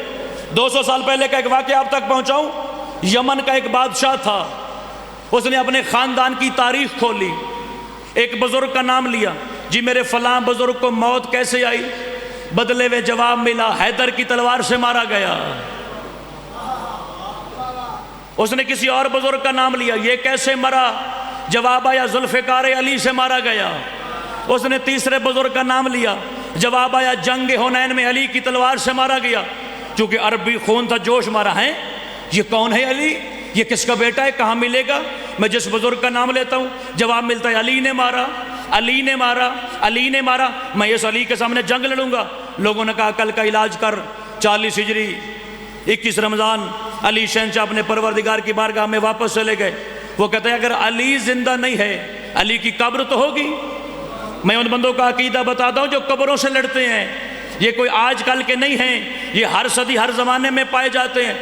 200 سال پہلے کا ایک واقعہ آپ تک پہنچاؤں۔ یمن کا ایک بادشاہ تھا، اس نے اپنے خاندان کی تاریخ کھولی، ایک بزرگ کا نام لیا، جی میرے فلاں بزرگ کو موت کیسے آئی؟ بدلے میں جواب ملا حیدر کی تلوار سے مارا گیا۔ اس نے کسی اور بزرگ کا نام لیا، یہ کیسے مرا؟ جواب آیا ذوالفقار علی سے مارا گیا۔ اس نے تیسرے بزرگ کا نام لیا، جواب آیا جنگ حنین میں علی کی تلوار سے مارا گیا۔ چونکہ عربی خون تھا جوش مارا ہے، یہ کون ہے علی؟ یہ کس کا بیٹا ہے، کہاں ملے گا؟ میں جس بزرگ کا نام لیتا ہوں جواب ملتا ہے علی نے مارا، علی نے مارا، علی نے مارا، میں اس علی کے سامنے جنگ لڑوں گا۔ لوگوں نے کہا کل کا علاج کر، 40 ہجری 21 رمضان علی شہنشاہ اپنے پروردگار کی بارگاہ میں واپس چلے گئے۔ وہ کہتے ہیں اگر علی زندہ نہیں ہے علی کی قبر تو ہوگی۔ میں ان بندوں کا عقیدہ بتاتا ہوں جو قبروں سے لڑتے ہیں، یہ کوئی آج کل کے نہیں ہیں، یہ ہر صدی ہر زمانے میں پائے جاتے ہیں۔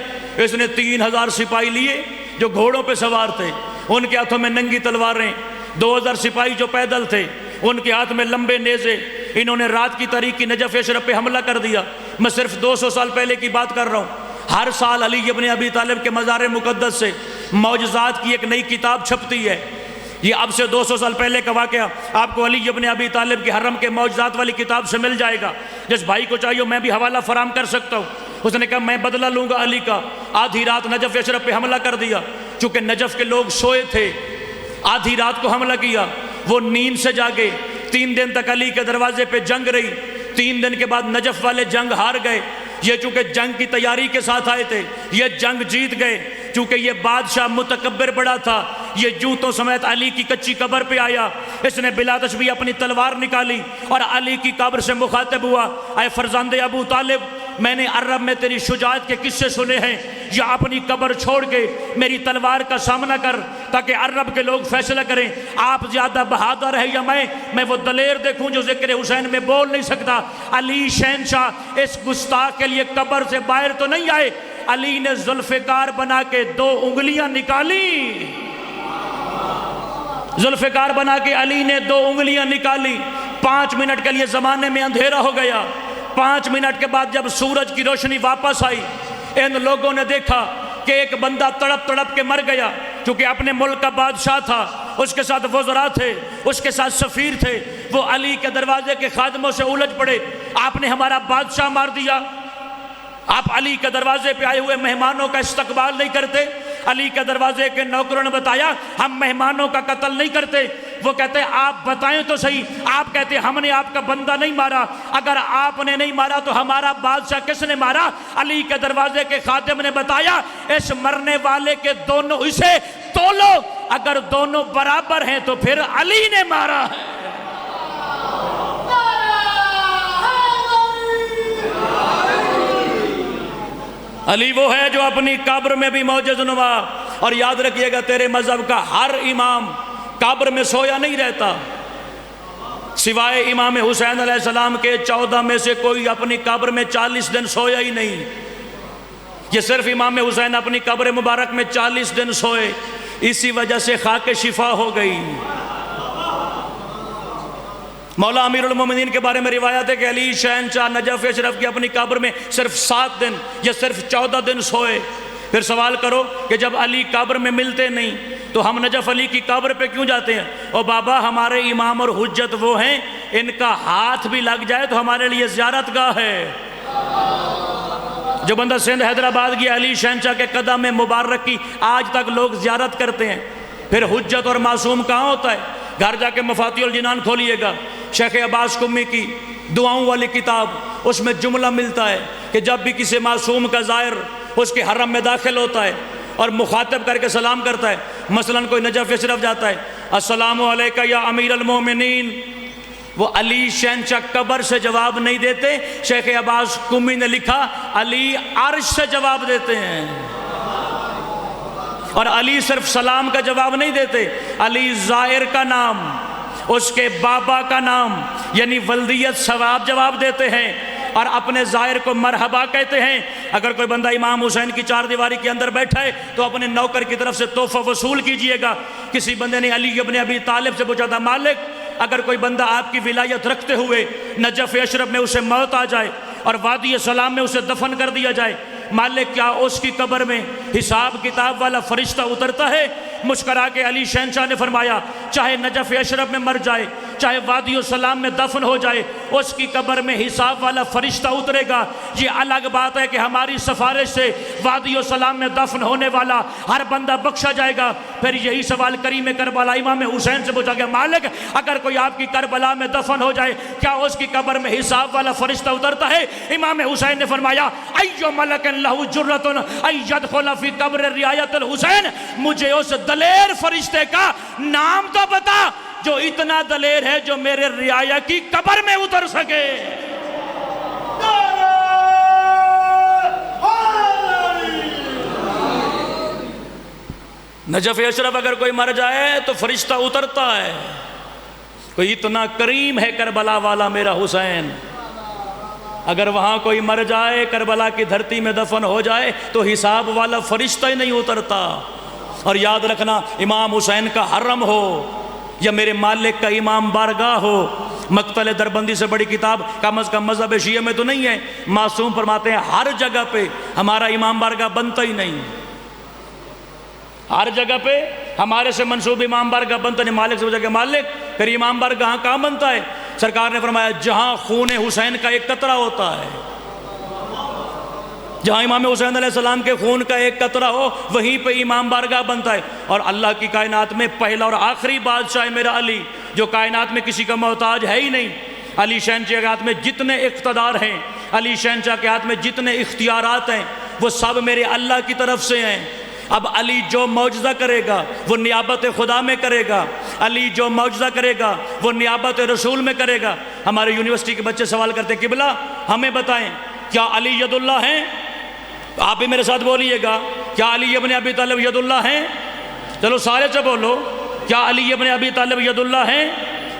اس نے 3000 سپاہی لیے جو گھوڑوں پہ سوار تھے، ان کے ہاتھوں میں ننگی تلواریں، 2000 سپاہی جو پیدل تھے ان کے ہاتھ میں لمبے نیزے، انہوں نے رات کی تاریکی نجف اشرف پہ حملہ کر دیا۔ میں صرف 200 سال پہلے کی بات کر رہا ہوں۔ ہر سال علی ابن ابی طالب کے مزار مقدس سے معجزات کی ایک نئی کتاب چھپتی ہے۔ یہ اب سے 200 سال پہلے کا واقعہ آپ کو علی ابن ابی طالب کے حرم کے معجزات والی کتاب سے مل جائے گا۔ جس بھائی کو چاہیے میں بھی حوالہ فراہم کر سکتا ہوں۔ اس نے کہا میں بدلہ لوں گا علی کا، آدھی رات نجف اشرف پہ حملہ کر دیا۔ چونکہ نجف کے لوگ سوئے تھے، آدھی رات کو حملہ کیا، وہ نیند سے جاگے۔ 3 دن تک علی کے دروازے پہ جنگ رہی۔ 3 دن کے بعد نجف والے جنگ ہار گئے۔ یہ چونکہ جنگ کی تیاری کے ساتھ آئے تھے، یہ جنگ جیت گئے۔ چونکہ یہ بادشاہ متکبر بڑا تھا، یہ جوتوں سمیت علی کی کچی قبر پہ آیا۔ اس نے بلا تشبیہ اپنی تلوار نکالی اور علی کی قبر سے مخاطب ہوا، اے فرزند ابو طالب، میں نے عرب میں تیری شجاعت کے قصے سنے ہیں، یا اپنی قبر چھوڑ کے میری تلوار کا سامنا کر تاکہ عرب کے لوگ فیصلہ کریں آپ زیادہ بہادر ہے یا میں وہ دلیر دیکھوں جو ذکر حسین میں بول نہیں سکتا۔ علی شہنشاہ اس گستاخ کے لیے قبر سے باہر تو نہیں آئے، علی نے ذوالفقار بنا کے 2 انگلیاں نکالی، ذوالفقار بنا کے علی نے 2 انگلیاں نکالی۔ 5 منٹ کے لیے زمانے میں اندھیرا ہو گیا۔ 5 منٹ کے بعد جب سورج کی روشنی واپس آئی، ان لوگوں نے دیکھا کہ ایک بندہ تڑپ تڑپ کے مر گیا، کیونکہ اپنے ملک کا بادشاہ تھا، اس کے ساتھ وزراء تھے، اس کے ساتھ سفیر تھے۔ وہ علی کے دروازے کے خادموں سے الجھ پڑے، آپ نے ہمارا بادشاہ مار دیا، آپ علی کے دروازے پہ آئے ہوئے مہمانوں کا استقبال نہیں کرتے۔ علی کے دروازے کے نوکروں نے بتایا ہم مہمانوں کا قتل نہیں کرتے۔ وہ کہتے ہیں آپ بتائیں تو صحیح، آپ کہتے ہیں ہم نے آپ کا بندہ نہیں مارا، اگر آپ نے نہیں مارا تو ہمارا بادشاہ کس نے مارا؟ علی کے دروازے کے خادم نے بتایا اس مرنے والے کے دونوں حصے تولو، اگر دونوں برابر ہیں تو پھر علی نے مارا ہے۔ علی وہ ہے جو اپنی قبر میں بھی معجز نما۔ اور یاد رکھیے گا تیرے مذہب کا ہر امام قبر میں سویا نہیں رہتا، سوائے امام حسین علیہ السلام کے 14 میں سے کوئی اپنی قبر میں 40 دن سویا ہی نہیں۔ یہ صرف امام حسین اپنی قبر مبارک میں 40 دن سوئے، اسی وجہ سے خاک شفا ہو گئی۔ مولا امیر المومنین کے بارے میں روایت ہے کہ علی شہنشاہ نجف اشرف کی اپنی قبر میں صرف 7 دن یا صرف 14 دن سوئے۔ پھر سوال کرو کہ جب علی قبر میں ملتے نہیں تو ہم نجف علی کی قبر پہ کیوں جاتے ہیں؟ او بابا ہمارے امام اور حجت وہ ہیں، ان کا ہاتھ بھی لگ جائے تو ہمارے لیے زیارت گاہ ہے۔ جو بندہ سندھ حیدرآباد کی علی شہنشاہ کے قدم مبارک کی آج تک لوگ زیارت کرتے ہیں۔ پھر حجت اور معصوم کہاں ہوتا ہے؟ گھر جا کے مفاتیح الجنان کھولیے گا، شیخ عباس قمی کی دعاؤں والی کتاب، اس میں جملہ ملتا ہے کہ جب بھی کسی معصوم کا زائر اس کے حرم میں داخل ہوتا ہے اور مخاطب کر کے سلام کرتا ہے، مثلا کوئی نجف اشرف جاتا ہے، السلام علیکہ یا امیر المومنین، وہ علی شہنشاہ قبر سے جواب نہیں دیتے، شیخ عباس قمی نے لکھا علی عرش سے جواب دیتے ہیں۔ اور علی صرف سلام کا جواب نہیں دیتے، علی زائر کا نام، اس کے بابا کا نام یعنی ولدیت ثواب جواب دیتے ہیں اور اپنے زائر کو مرحبا کہتے ہیں۔ اگر کوئی بندہ امام حسین کی 4 دیواری کے اندر بیٹھا ہے تو اپنے نوکر کی طرف سے تحفہ وصول کیجئے گا۔ کسی بندے نے علی ابن ابی طالب سے پوچھا تھا مالک اگر کوئی بندہ آپ کی ولایت رکھتے ہوئے نجف اشرف میں اسے موت آ جائے اور وادی سلام میں اسے دفن کر دیا جائے، مالک کیا اس کی قبر میں حساب کتاب والا فرشتہ اترتا ہے؟ مسکرا کے علی شہنشاہ نے فرمایا چاہے نجف اشرف میں مر جائے چاہے وادی السلام میں دفن ہو جائے، اس کی قبر میں حساب والا فرشتہ اترے گا۔ یہ الگ بات ہے کہ ہماری سفارش سے وادی السلام میں دفن ہونے والا ہر بندہ بخشا جائے گا۔ پھر یہی سوال کریم کربلا امام حسین سے پوچھا گیا، مالک اگر کوئی آپ کی کربلا میں دفن ہو جائے کیا اس کی قبر میں حساب والا فرشتہ اترتا ہے؟ امام حسین نے فرمایا، ایو ملک لہ جرۃ ان یدخل فی قبر رعایت الحسین، مجھے اس دلیر فرشتے کا نام تو بتا جو اتنا دلیر ہے جو میرے رعایا کی قبر میں اتر سکے۔ نجف اشرف اگر کوئی مر جائے تو فرشتہ اترتا ہے، کوئی اتنا کریم ہے کربلا والا میرا حسین۔ اگر وہاں کوئی مر جائے، کربلا کی دھرتی میں دفن ہو جائے تو حساب والا فرشتہ ہی نہیں اترتا۔ اور یاد رکھنا، امام حسین کا حرم ہو یا میرے مالک کا امام بارگاہ ہو، مقتل دربندی سے بڑی کتاب کم از کم مذہب شیعہ میں تو نہیں ہے۔ معصوم فرماتے ہیں ہر جگہ پہ ہمارا امام بارگاہ بنتا ہی نہیں، ہر جگہ پہ ہمارے سے منسوب امام بارگاہ بنتا نہیں۔ مالک سے پوچھا کہ مالک پھر امام بارگاہ کہاں بنتا ہے؟ سرکار نے فرمایا جہاں خون حسین کا ایک قطرہ ہوتا ہے، جہاں امام حسین علیہ السلام کے خون کا ایک قطرہ ہو وہیں پہ امام بارگاہ بنتا ہے۔ اور اللہ کی کائنات میں پہلا اور آخری بادشاہ میرا علی، جو کائنات میں کسی کا محتاج ہے ہی نہیں۔ علی شہنشاہ کے ہاتھ میں جتنے اقتدار ہیں، علی شہنشاہ کے ہاتھ میں جتنے اختیارات ہیں، وہ سب میرے اللہ کی طرف سے ہیں۔ اب علی جو معجزہ کرے گا وہ نیابت خدا میں کرے گا، علی جو معجزہ کرے گا وہ نیابت رسول میں کرے گا۔ ہمارے یونیورسٹی کے بچے سوال کرتے ہیں، قبلہ ہمیں بتائیں کیا علی ید اللہ ہیں؟ آپ بھی میرے ساتھ بولیے گا، کیا علی ابن ابی طالب ید اللہ ہیں؟ چلو سارے سے بولو، کیا علی ابن ابی طالب ید اللہ ہیں؟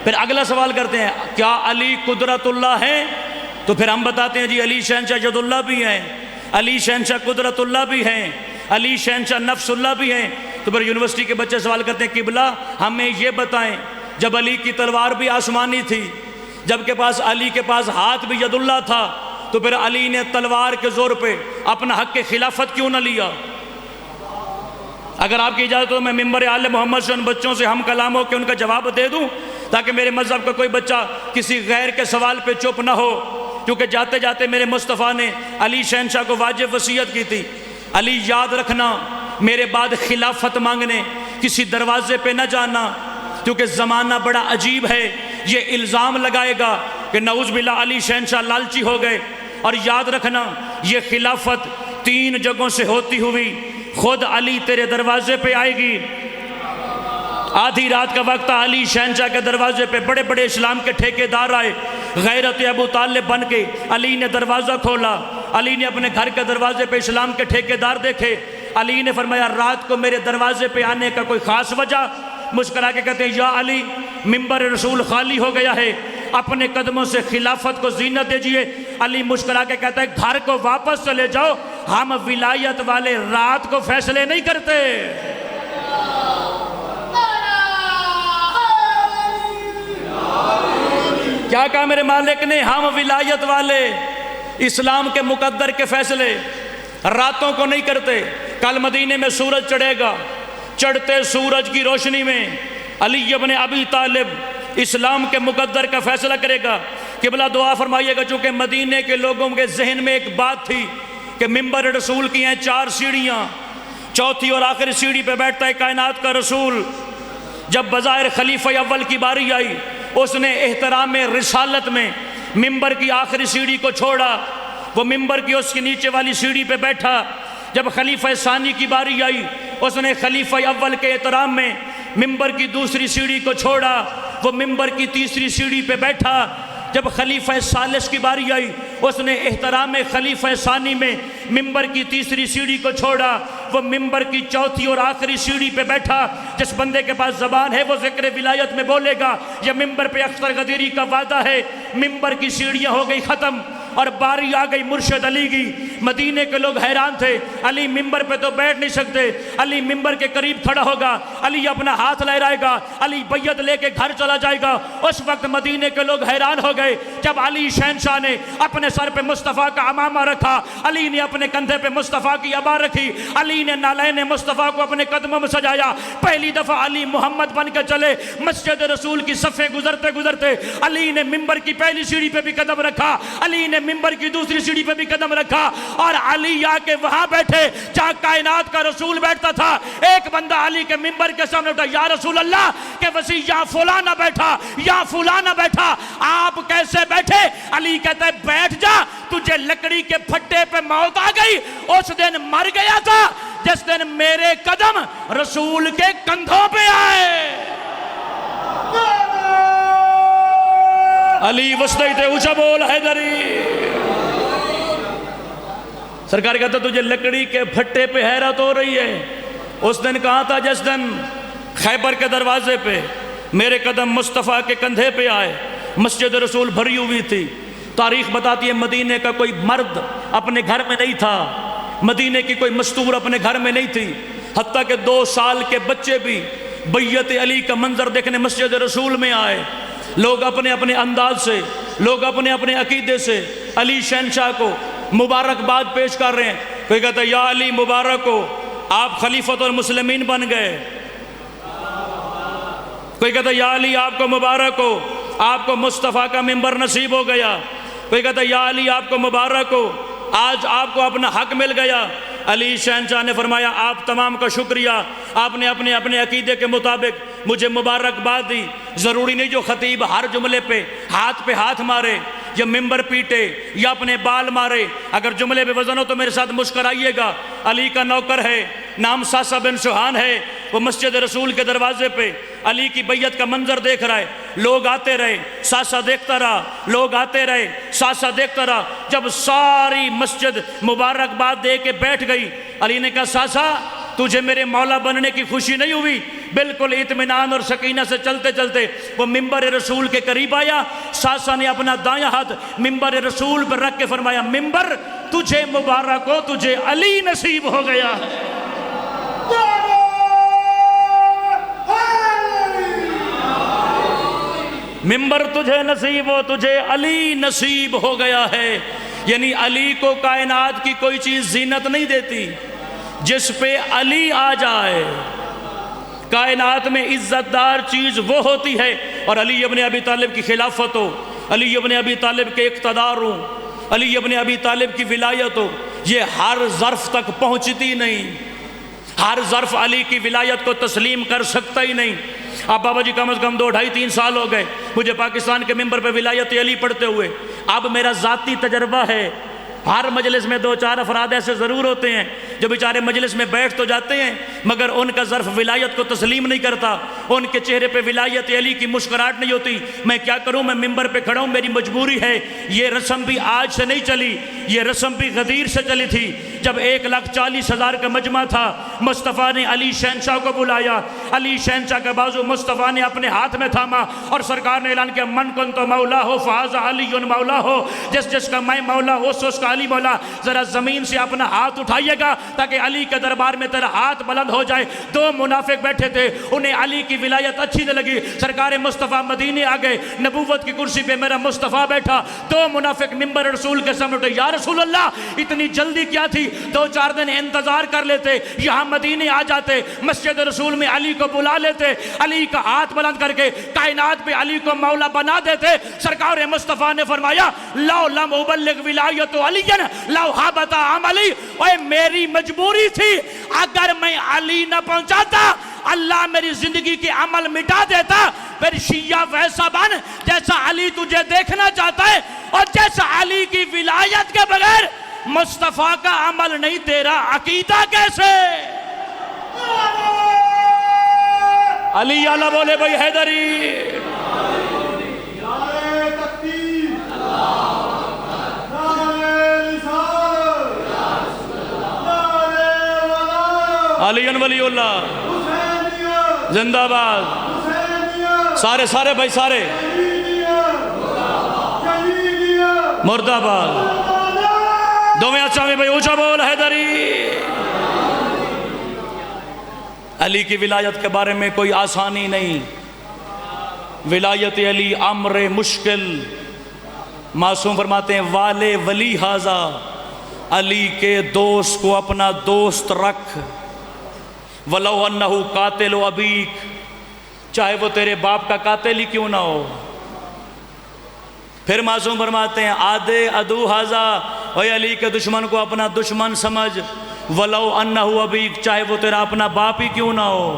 پھر اگلا سوال کرتے ہیں، کیا علی قدرت اللہ ہیں؟ تو پھر ہم بتاتے ہیں جی علی شہنشاہ ید اللہ بھی ہیں، علی شہنشاہ قدرت اللہ بھی ہیں، علی شہنشاہ نفس اللہ بھی ہیں۔ تو پھر یونیورسٹی کے بچے سوال کرتے ہیں، قبلہ ہمیں یہ بتائیں جب علی کی تلوار بھی آسمانی تھی، جب کے پاس علی کے پاس ہاتھ بھی ید اللہ تھا، تو پھر علی نے تلوار کے زور پہ اپنا حق کے خلافت کیوں نہ لیا؟ اگر آپ کی اجازت ہو میں ممبر آل محمد سے ان بچوں سے ہم کلام ہو کے ان کا جواب دے دوں، تاکہ میرے مذہب کا کوئی بچہ کسی غیر کے سوال پہ چپ نہ ہو، کیونکہ جاتے جاتے میرے مصطفیٰ نے علی شہنشاہ کو واجب وصیت کی تھی، علی یاد رکھنا میرے بعد خلافت مانگنے کسی دروازے پہ نہ جانا، کیونکہ زمانہ بڑا عجیب ہے، یہ الزام لگائے گا کہ نعوذ باللہ علی شہنشاہ لالچی ہو گئے۔ اور یاد رکھنا یہ خلافت 3 جگہوں سے ہوتی ہوئی خود علی تیرے دروازے پہ آئے گی۔ آدھی رات کا وقت علی شہنشاہ کے دروازے پہ بڑے بڑے اسلام کے ٹھیکیدار آئے، غیرت ابو طالب بن کے علی نے دروازہ کھولا، علی نے اپنے گھر کے دروازے پہ اسلام کے ٹھیکیدار دیکھے، علی نے فرمایا رات کو میرے دروازے پہ آنے کا کوئی خاص وجہ؟ مسکرا کے کہتے ہیں یا علی ممبر رسول خالی ہو گیا ہے، اپنے قدموں سے خلافت کو زینت دیجئے۔ علی مسکرا کے کہتا ہے گھر کو واپس چلے جاؤ، ہم ولایت والے رات کو فیصلے نہیں کرتے۔ کیا کہا میرے مالک نے؟ ہم ولایت والے اسلام کے مقدر کے فیصلے راتوں کو نہیں کرتے۔ کل مدینے میں سورج چڑھے گا، چڑھتے سورج کی روشنی میں علی ابن ابی طالب اسلام کے مقدر کا فیصلہ کرے گا۔ قبلہ دعا فرمائیے گا، چونکہ مدینے کے لوگوں کے ذہن میں ایک بات تھی کہ ممبر رسول کی ہیں 4 سیڑھیاں، چوتھی اور آخری سیڑھی پہ بیٹھتا ہے کائنات کا رسول۔ جب بظاہر خلیفہ اول کی باری آئی، اس نے احترام رسالت میں ممبر کی آخری سیڑھی کو چھوڑا، وہ ممبر کی اس کے نیچے والی سیڑھی پہ بیٹھا۔ جب خلیفہ ثانی کی باری آئی، اس نے خلیفہ اول کے احترام میں ممبر کی دوسری سیڑھی کو چھوڑا، وہ ممبر کی تیسری سیڑھی پہ بیٹھا۔ جب خلیفہ ثالث کی باری آئی، اس نے احترام خلیفہ ثانی میں ممبر کی تیسری سیڑھی کو چھوڑا، وہ ممبر کی چوتھی اور آخری سیڑھی پہ بیٹھا۔ جس بندے کے پاس زبان ہے وہ ذکر ولایت میں بولے گا، یہ ممبر پہ اختر غدیری کا وعدہ ہے۔ ممبر کی سیڑھیاں ہو گئی ختم، اور باری آ گئی مرشد علی کی۔ مدینے کے لوگ حیران تھے، علی ممبر پہ تو بیٹھ نہیں سکتے، علی ممبر کے قریب کھڑا ہوگا، علی اپنا ہاتھ لہرائے گا، علی بیعت لے کے گھر چلا جائے گا۔ اس وقت مدینے کے لوگ حیران ہو گئے جب علی شہنشاہ نے اپنے سر پہ مصطفیٰ کا عمامہ رکھا، علی نے اپنے کندھے پہ مصطفیٰ کی عبا رکھی، علی نے نالین مصطفیٰ کو اپنے قدموں میں سجایا۔ پہلی دفعہ علی محمد بن کے چلے، مسجد رسول کی صفیں گزرتے گزرتے علی نے ممبر کی پہلی سیڑھی پہ بھی قدم رکھا، علی نے ممبر کی دوسری سیڑھی پہ بھی قدم رکھا، اور علی آ کے وہاں بیٹھے جہاں کائنات کا رسول بیٹھتا تھا۔ ایک بندہ علی کے ممبر کے سامنے اٹھا، یا رسول اللہ کہ وسیع یا فلانا بیٹھا یا فلانا بیٹھا، آپ کیسے بیٹھے؟ علی کہتا ہے بیٹھ جا، تجھے لکڑی کے پھٹے پہ موت آ گئی، اس دن مر گیا تھا جس دن میرے قدم رسول کے کندھوں پہ آئے۔ علی وسطی تھے، اونچا بول حیدری۔ سرکار کہتا تجھے لکڑی کے پھٹے پہ حیرت ہو رہی ہے، اس دن کہاں تھا جس دن خیبر کے دروازے پہ میرے قدم مصطفیٰ کے کندھے پہ آئے، مسجد رسول بھری ہوئی تھی۔ تاریخ بتاتی ہے مدینے کا کوئی مرد اپنے گھر میں نہیں تھا، مدینے کی کوئی مستور اپنے گھر میں نہیں تھی، حتیٰ کہ 2 سال کے بچے بھی بیعت علی کا منظر دیکھنے مسجد رسول میں آئے۔ لوگ اپنے اپنے انداز سے، لوگ اپنے اپنے عقیدے سے علی شہنشاہ کو مبارکباد پیش کر رہے ہیں۔ کوئی کہتا ہے یا علی مبارک ہو، آپ خلیفۃ المسلمین بن گئے۔ کوئی کہتا ہے یا علی آپ کو مبارک ہو، آپ کو مصطفیٰ کا ممبر نصیب ہو گیا۔ کوئی کہتا ہے یا علی آپ کو مبارک ہو، آج آپ کو اپنا حق مل گیا۔ علی شہنشاہ نے فرمایا آپ تمام کا شکریہ، آپ نے اپنے اپنے عقیدے کے مطابق مجھے مبارکباد دی۔ ضروری نہیں جو خطیب ہر جملے پہ ہاتھ مارے یا ممبر پیٹے یا اپنے بال مارے، اگر جملے پہ وزن ہو تو میرے ساتھ مسکرائیے گا۔ علی کا نوکر ہے، نام ساسا بن سوہان ہے، وہ مسجد رسول کے دروازے پہ علی کی بیعت کا منظر دیکھ رہا ہے۔ لوگ آتے رہے، ساسا دیکھتا رہا، لوگ آتے رہے، ساسا دیکھتا رہا۔ جب ساری مسجد مبارکباد دے کے بیٹھ گئی، علی نے کہا ساسا تجھے میرے مولا بننے کی خوشی نہیں ہوئی؟ بالکل اطمینان اور سکینہ سے چلتے چلتے وہ ممبر رسول کے قریب آیا۔ ساسا نے اپنا دایاں ہاتھ ممبر رسول پر رکھ کے فرمایا ممبر تجھے مبارک ہو، تجھے علی نصیب ہو گیا ہے۔ ممبر تجھے نصیب ہو، تجھے علی نصیب ہو گیا ہے۔ یعنی علی کو کائنات کی کوئی چیز زینت نہیں دیتی، جس پہ علی آ جائے۔ کائنات میں عزت دار چیز وہ ہوتی ہے، اور علی ابن ابی طالب کی خلافت ہو، علی ابن ابی طالب کے اقتدار ہو، علی ابن ابی طالب کی ولایت ہو، یہ ہر ظرف تک پہنچتی نہیں۔ ہر ظرف علی کی ولایت کو تسلیم کر سکتا ہی نہیں۔ اب بابا جی کم از کم 2 ڈھائی 3 سال ہو گئے مجھے پاکستان کے ممبر پہ ولایت علی پڑھتے ہوئے۔ اب میرا ذاتی تجربہ ہے، ہر مجلس میں 2-4 افراد ایسے ضرور ہوتے ہیں جو بیچارے مجلس میں بیٹھ تو جاتے ہیں مگر ان کا ظرف ولایت کو تسلیم نہیں کرتا، ان کے چہرے پہ ولایت علی کی مسکراہٹ نہیں ہوتی۔ میں کیا کروں، میں ممبر پہ کھڑا ہوں، میری مجبوری ہے۔ یہ رسم بھی آج سے نہیں چلی، یہ رسم بھی غدیر سے چلی تھی۔ جب 1,40,000 کا مجمع تھا، مصطفیٰ نے علی شہنشاہ کو بلایا، علی شہنشاہ کا بازو مصطفیٰ نے اپنے ہاتھ میں تھاما اور سرکار نے اعلان کیا من کنت مولا ہو فہذا علی مولا ہو، جس جس کا میں مولا ہو سو اس کا علی مولا۔ ذرا زمین سے اپنا ہاتھ اٹھائیے گا تاکہ علی کے دربار میں تیرا ہاتھ بلند ہو جائے۔ 2 منافق بیٹھے تھے، انہیں علی کی ولایت اچھی نہ لگی، سرکار مصطفیٰ مدینے آ گئے، نبوت کی کرسی پہ میرا مصطفیٰ بیٹھا۔ 2 منافق ممبر رسول کے سامنے اٹھے، یا رسول اللہ اتنی جلدی کیا تھی، 2-4 دن انتظار کر لیتے، یہاں مدینے آ جاتے، مسجد رسول میں علی کو بلا لیتے، علی کا ہاتھ بلند کر کے کائنات پہ علی کو مولا بنا دیتے۔ سرکار مصطفیٰ نے فرمایا لو لم ابلغ ولایت علی لو حبط عملی، اوے میری مجبوری تھی، اگر میں علی نہ پہنچاتا اللہ میری زندگی کے عمل مٹا دیتا۔ پھر شیعہ ویسا بن جیسا علی تجھے دیکھنا چاہتا ہے، اور جیسا علی کی ولایت کے بغیر مصطفیٰ کا عمل نہیں، تیرا عقیدہ کیسے؟ علی اعلیٰ بولے بھائی حیدری۔ علی ولی اللہ زندہ باد۔ سارے بھائی سارے مرد آباد دو میں اچھا میں بھائی اونچا بول حیدری۔ علی کی ولایت کے بارے میں کوئی آسانی نہیں، ولایت علی امر مشکل۔ معصوم فرماتے ہیں والے ولی ھذا، علی کے دوست کو اپنا دوست رکھ، وَلَوْ أَنَّهُ قَاتِلُ أَبِيكَ، چاہے وہ تیرے باپ کا قاتل ہی کیوں نہ ہو۔ پھر معصوم فرماتے ہیں آدے ادو ھذا، اے علی کے دشمن کو اپنا دشمن سمجھ، وَلَوْ أَنَّهُ أَبِيكَ، چاہے وہ تیرا اپنا باپ ہی کیوں نہ ہو۔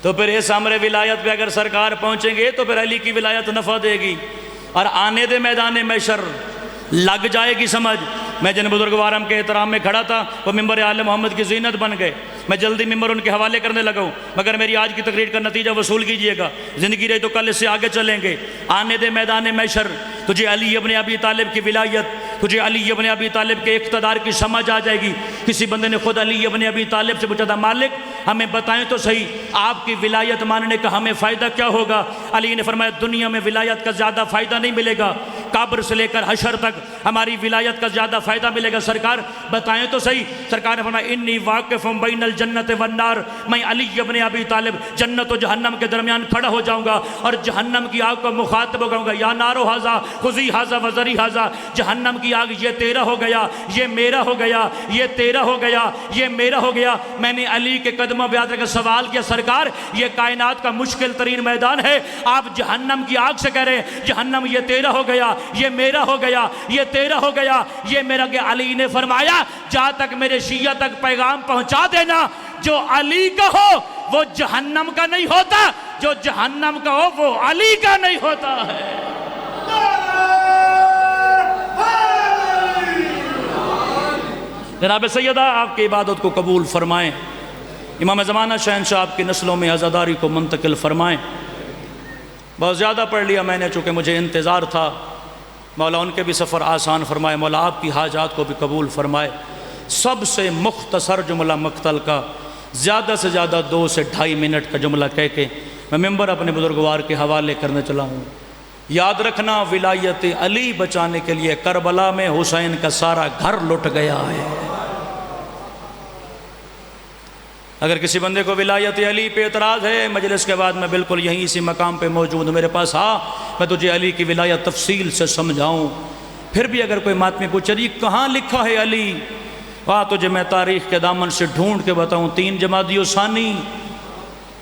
تو پھر اس امر ولایت پہ اگر سرکار پہنچیں گے تو پھر علی کی ولایت نفع دے گی، اور آنے دے میدان محشر لگ جائے گی سمجھ۔ میں جن بزرگوارم کے احترام میں کھڑا تھا وہ ممبر آل محمد کی زینت بن گئے، میں جلدی ممبر ان کے حوالے کرنے لگا ہوں، مگر میری آج کی تقریر کا نتیجہ وصول کیجئے گا، زندگی رہی تو کل اس سے آگے چلیں گے۔ آنے دے میدان محشر تجھے علی ابن ابی طالب کی ولایت، تجھے علی ابن ابی طالب کے اقتدار کی سمجھ آ جائے گی۔ کسی بندے نے خود علی ابن ابی طالب سے پوچھا تھا مالک ہمیں بتائیں تو صحیح آپ کی ولایت ماننے کا ہمیں فائدہ کیا ہوگا؟ علی نے فرمایا دنیا میں ولایت کا زیادہ فائدہ نہیں ملے گا، قبر سے لے کر حشر تک ہماری ولایت کا زیادہ فائدہ ملے گا۔ سرکار بتائیں تو صحیح۔ سرکار نے فرمایا انی واقف بین الجنت والنار، میں علی ابن ابی طالب جنت و جہنم کے درمیان کھڑا ہو جاؤں گا اور جہنم کی آگ کو مخاطب ہو جاؤں گا، یا نارو ھذا خذی ھذا وذری ھذا، جہنم کی آگ یہ تیرا ہو گیا، یہ میرا ہو گیا، یہ تیرا ہو گیا، یہ میرا ہو گیا۔ میں نے علی کے قدموں پہ آ کر سوال کیا سرکار یہ کائنات کا مشکل ترین میدان ہے، آپ جہنم کی آگ سے کہہ رہے ہیں جہنم یہ تیرا ہو گیا، یہ میرا ہو گیا، یہ تیرا ہو گیا، یہ میرا کہ علی نے فرمایا جہاں تک میرے شیعہ تک پیغام پہنچا دینا، جو علی کا ہو وہ جہنم کا نہیں ہوتا، جو جہنم کا ہو وہ علی کا نہیں ہوتا ہے۔ جناب سیدہ آپ کی عبادت کو قبول فرمائیں، امام زمانہ شہنشاہ آپ کی نسلوں میں عزاداری کو منتقل فرمائیں۔ بہت زیادہ پڑھ لیا میں نے چونکہ مجھے انتظار تھا، مولا ان کے بھی سفر آسان فرمائے، مولا آپ کی حاجات کو بھی قبول فرمائے۔ سب سے مختصر جملہ مقتل کا، زیادہ سے زیادہ 2 سے 2.5 منٹ کا جملہ کہہ کے میں ممبر اپنے بزرگوار کے حوالے کرنے چلا ہوں۔ یاد رکھنا ولایت علی بچانے کے لیے کربلا میں حسین کا سارا گھر لٹ گیا ہے۔ اگر کسی بندے کو ولایت علی پہ اعتراض ہے مجلس کے بعد میں بالکل یہیں اسی مقام پہ موجود ہوں، میرے پاس میں تجھے علی کی ولایت تفصیل سے سمجھاؤں۔ پھر بھی اگر کوئی ماتمی پوچھے جی کہاں لکھا ہے علی، تجھے میں تاریخ کے دامن سے ڈھونڈ کے بتاؤں۔ 3 جمادی الثانی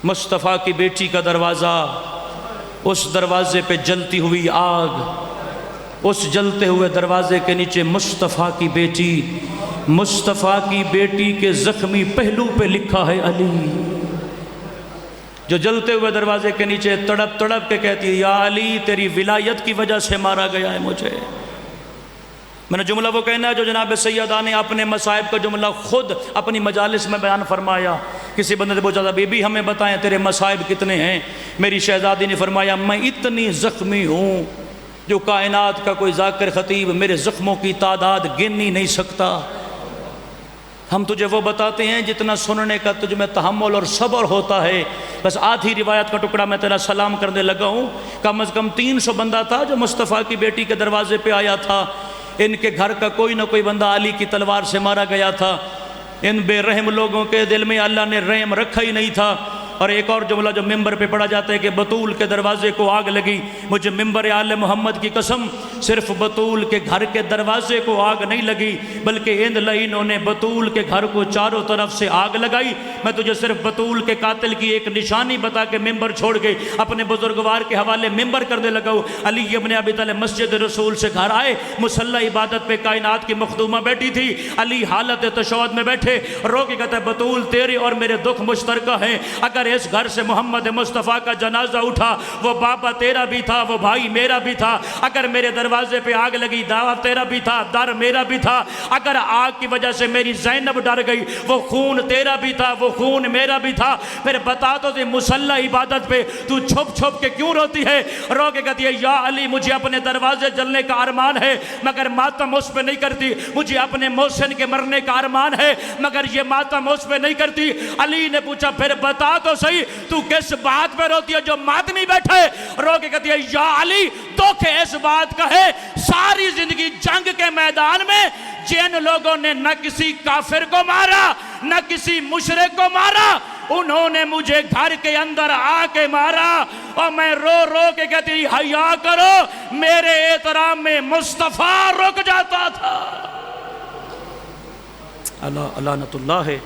مصطفیٰ کی بیٹی کا دروازہ، اس دروازے پہ جلتی ہوئی آگ، اس جلتے ہوئے دروازے کے نیچے مصطفیٰ کی بیٹی، مصطفیٰ کی بیٹی کے زخمی پہلو پہ لکھا ہے علی، جو جلتے ہوئے دروازے کے نیچے تڑپ تڑپ کے کہتی ہے یا علی تیری ولایت کی وجہ سے مارا گیا ہے مجھے۔ میں نے جملہ وہ کہنا ہے جو جناب سیدہ نے اپنے مصائب کا جملہ خود اپنی مجالس میں بیان فرمایا۔ کسی بندے نے پوچھا تھا بی بی ہمیں بتائیں تیرے مصائب کتنے ہیں؟ میری شہزادی نے فرمایا میں اتنی زخمی ہوں جو کائنات کا کوئی ذاکر خطیب میرے زخموں کی تعداد گن ہی نہیں سکتا۔ ہم تجھے وہ بتاتے ہیں جتنا سننے کا تجھ میں تحمل اور صبر ہوتا ہے۔ بس آدھی روایت کا ٹکڑا میں تیرا سلام کرنے لگا ہوں۔ کم از کم 300 بندہ تھا جو مصطفیٰ کی بیٹی کے دروازے پہ آیا تھا۔ ان کے گھر کا کوئی نہ کوئی بندہ علی کی تلوار سے مارا گیا تھا۔ ان بے رحم لوگوں کے دل میں اللہ نے رحم رکھا ہی نہیں تھا۔ اور ایک اور جملہ جو ممبر پہ پڑھا جاتا ہے کہ بطول کے دروازے کو آگ لگی، مجھے ممبر آل محمد کی قسم صرف بطول کے گھر کے دروازے کو آگ نہیں لگی بلکہ ان لعینوں نے بطول کے گھر کو چاروں طرف سے آگ لگائی۔ میں تجھے صرف بطول کے قاتل کی ایک نشانی بتا کے ممبر چھوڑ کے اپنے بزرگوار کے حوالے ممبر کرنے لگا ہوں۔ علی ابن ابی طالب مسجد رسول سے گھر آئے، مصلی عبادت پہ کائنات کی مخدومہ بیٹھی تھی، علی حالت تشہد میں بیٹھے، رو کے کہتا ہے بطول تیرے اور میرے دکھ مشترکہ ہیں، اگر اس گھر سے محمد مصطفیٰ کا جنازہ اٹھا وہ بابا تیرا بھی تھا، وہ بھائی میرا بھی تھا، اگر میرے دروازے پہ آگ لگی دعویٰ تیرا بھی تھا، در میرا بھی تھا، اگر آگ کی وجہ سے میری زینب ڈر گئی وہ خون تیرا بھی تھا، وہ خون میرا بھی تھا۔ پھر بتا تو مصلی عبادت پہ تو چھپ چھپ کے کیوں روتی ہے؟ رو کے کہتی ہے یا علی مجھے اپنے دروازے جلنے کا ارمان ہے مگر ماتم اس پہ نہیں کرتی، مجھے اپنے محسن کے مرنے کا ارمان ہے مگر یہ ماتم اس پہ نہیں کرتی۔ علی نے پوچھا پھر بتا تو صحیح تو کس بات پہ روتی ہے؟ جو ماتمی بیٹھے رو کے کہتی ہے یا علی دکھ اس بات کا ہے ساری زندگی جنگ کے میدان میں جن لوگوں نے نہ کسی کافر کو مارا نہ کسی مشرک کو مارا انہوں نے مجھے گھر کے اندر آ کے مارا اور میں رو رو کے کہتی حیا کرو میرے احترام میں مصطفیٰ رک جاتا تھا۔ اللہ لعنت اللہ ہے